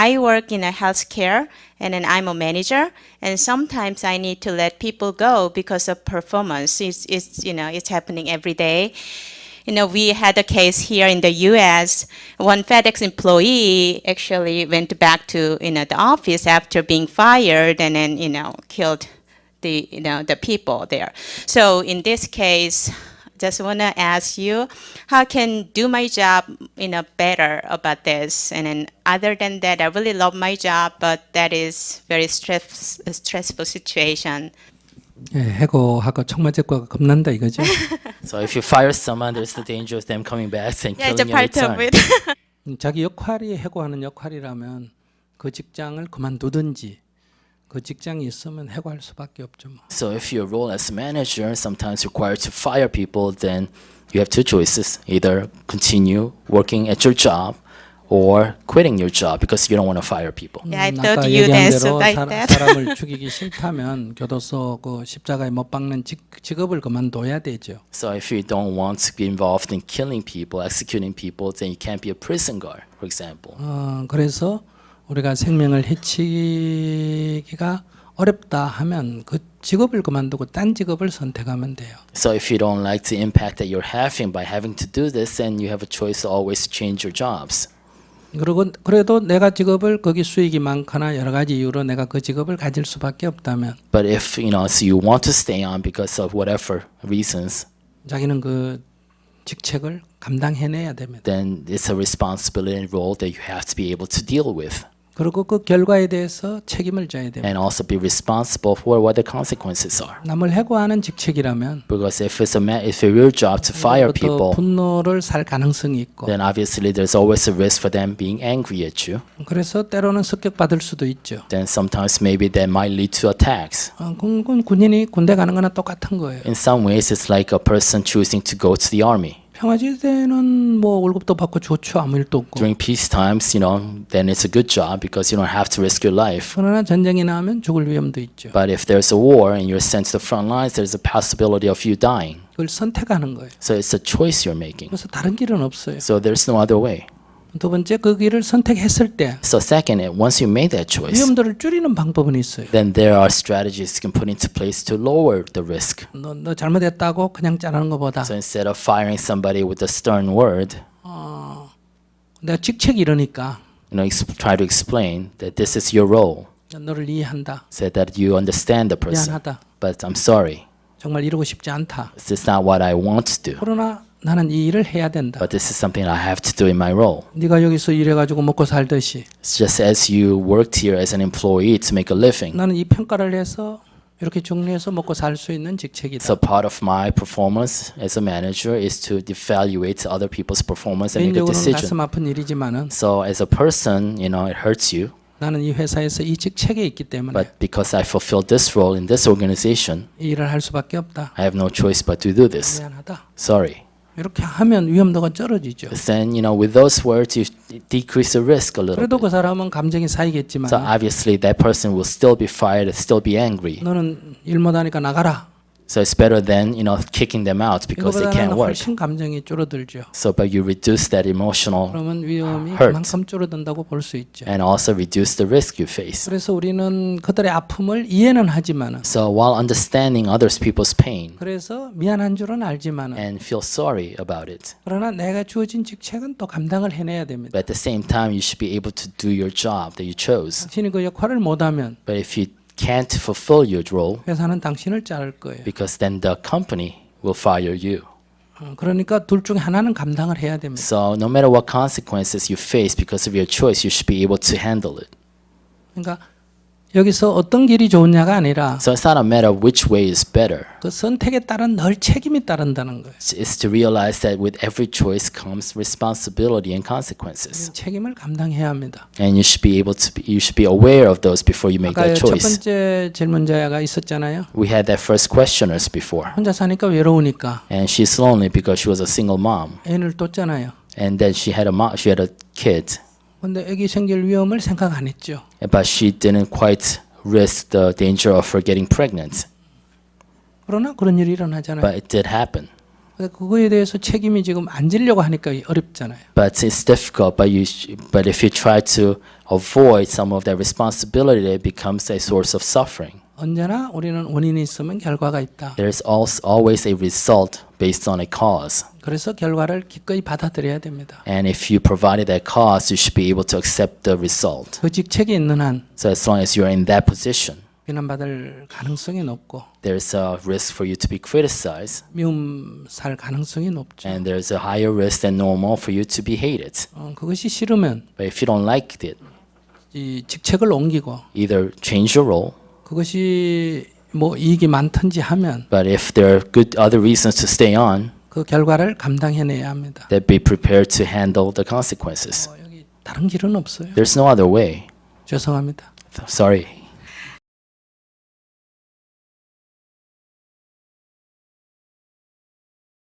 I work in a healthcare, and then I'm a manager, and sometimes I need to let people go because of performance. It's happening every day. We had a case here in the U.S. One FedEx employee actually went back to, the office after being fired, and then, killed the people there. So in this case, just want to ask you, how can do my job, better about this? And then other than that, I really love my job, but that is very stressful situation. 예, 해고하고 청마제과가 겁난다 이거죠. So if you fire someone, there's the danger of them coming back and Yeah, it's a killing you in part of return. it. 자기 역할이 해고하는 역할이라면 그 직장을 그만두든지 그 직장이 있으면 해고할 수밖에 없죠. 뭐. So if your role as a manager sometimes required to fire people, then you have two choices: either continue working at your job or quitting your job because you don't want to fire people. Yeah, I 아까 thought you'd 얘기한 answer 대로 like that. 사람을 죽이기 싫다면 교도소 그 십자가에 못 박는 직업을 그만둬야 되죠. So if you don't want to be involved in killing people, executing people, then you can't be a prison guard, for example. 그래서 우리가 생명을 해치기가 어렵다 하면 그 직업을 그만두고 딴 직업을 선택하면 돼요. So if you don't like the impact that you're having by having to do this, then you have a choice to always change your jobs. 그리고 그래도 내가 직업을 거기 수익이 많거나 여러 가지 이유로 내가 그 직업을 가질 수밖에 없다면 But if so you want to stay on because of whatever reasons, 자기는 그 직책을 감당해내야 됩니다. then it's a responsibility and role that you have to be able to deal with. 그리고 그 결과에 대해서 책임을 져야 됩니다. And also be responsible for what the consequences are. 남을 해고하는 직책이라면 Because if it's your job to fire 또 people, 분노를 살 가능성이 있고 then obviously there's always a risk for them being angry at you. 그래서 때로는 습격받을 수도 있죠. Then sometimes maybe that might lead to attacks. 그건 군인이 군대 가는 거나 똑같은 거예요. In some ways, it's like a person choosing to go to the army. 평화지대는 뭐 월급도 받고 좋죠. 아무 일도 없고. During peace times, then it's a good job because you don't have to risk your life. 그러나 전쟁이 나면 죽을 위험도 있죠. But if there's a war and you're sent to the front lines, there's a possibility of you dying. 그걸 선택하는 거예요. So it's a choice you're making. 그래서 다른 길은 없어요. So there's no other way. 두 번째 그 길을 선택했을 때 So second, once you made that choice, 위험도를 줄이는 방법은 있어요. then there are strategies you can put into place to lower the risk. 너 잘못했다고 그냥 자르는 것보다 So instead of firing somebody with a stern word, 내가 직책이 이러니까 try to explain that this is your role, 너를 이해한다. so that you understand the person. 미안하다. But I'm sorry, 정말 이러고 싶지 않다. this is not what I want to do. 그러나 나는 이 일을 해야 된다. But this is something I have to do in my role. 네가 여기서 일해가지고 먹고 살듯이 It's just as you worked here as an employee to make a living. 나는 이 평가를 해서 이렇게 정리해서 먹고 살 수 있는 직책이다. So part of my performance as a manager is to evaluate other people's performance and make a 개인적으로는 decision. 가슴 아픈 일이지만은 So as a person, it hurts you. 나는 이 회사에서 이 직책에 있기 때문에 But because I fulfill this role in this organization, 이 일을 할 수밖에 없다. I have no choice but to do this. 미안하다. Sorry. 이렇게 하면 위험도가 떨어지죠. Then, with those words, you decrease the risk a little 그래도 그 bit. 사람은 감정이 쌓이겠지만 So obviously that person will still be fired, still be angry. 너는 일 못하니까 나가라. So it's better than, kicking them out because they 이거보다는 can't work. 훨씬 감정이 줄어들죠. So, but you reduce that emotional 그러면 위험이 hurt. 그만큼 줄어든다고 볼 수 있죠. and also reduce the risk you face. 그래서 우리는 그들의 아픔을 이해는 하지만은 So while understanding others people's pain 그래서 미안한 줄은 알지만은 and feel sorry about it, 그러나 내가 주어진 직책은 또 감당을 해내야 됩니다. but at the same time you should be able to do your job that you chose. 당신이 그 역할을 못하면 But if you can't fulfill your role, 회사는 당신을 자를 거예요. because then the company will fire you. 그러니까 둘 중에 하나는 감당을 해야 됩니다. So no matter what consequences you face because of your choice, you should be able to handle it. 그러니까 여기서 어떤 길이 좋으냐가 아니라 So it's not a matter of which way is better. 그 선택에 따른 늘 책임이 따른다는 거예요. It's to realize that with every choice comes responsibility and consequences. 책임을 감당해야 합니다. And you should be aware of those before you make 아까 that 첫 choice. 번째 질문자가 있었잖아요. We had that first questioners before. 혼자 사니까 외로우니까 And she's lonely because she was a single mom. 애를 뒀잖아요. And then she had a kid. 근데 애기 생길 위험을 생각 안 했죠. But she didn't quite risk the danger of her getting pregnant. 그러나 그런 일이 일어나잖아요. But it did happen. 그거에 대해서 책임이 지금 안 지려고 하니까 어렵잖아요. But it's difficult. But if you try to avoid some of that responsibility, it becomes a source of suffering. 언제나 우리는 원인이 있으면 결과가 있다. There's also always a result based on a cause. 그래서 결과를 기꺼이 받아들여야 됩니다. And if you provided that cause, you should be able to accept the result. 그 직책에 있는 한 So as long as you're in that position, 비난받을 가능성이 높고 there's a risk for you to be criticized, 미움 살 가능성이 높죠. and there's a higher risk than normal for you to be hated. 그것이 싫으면 But if you don't like it, 이 직책을 옮기고 either change your role, 그것이 뭐 이익이 많든지 하면 but if there are good other reasons to stay on, 그 결과를 감당해내야 합니다. then be prepared to handle the consequences. 여기 다른 길은 없어요. There's no other way. 죄송합니다. Sorry.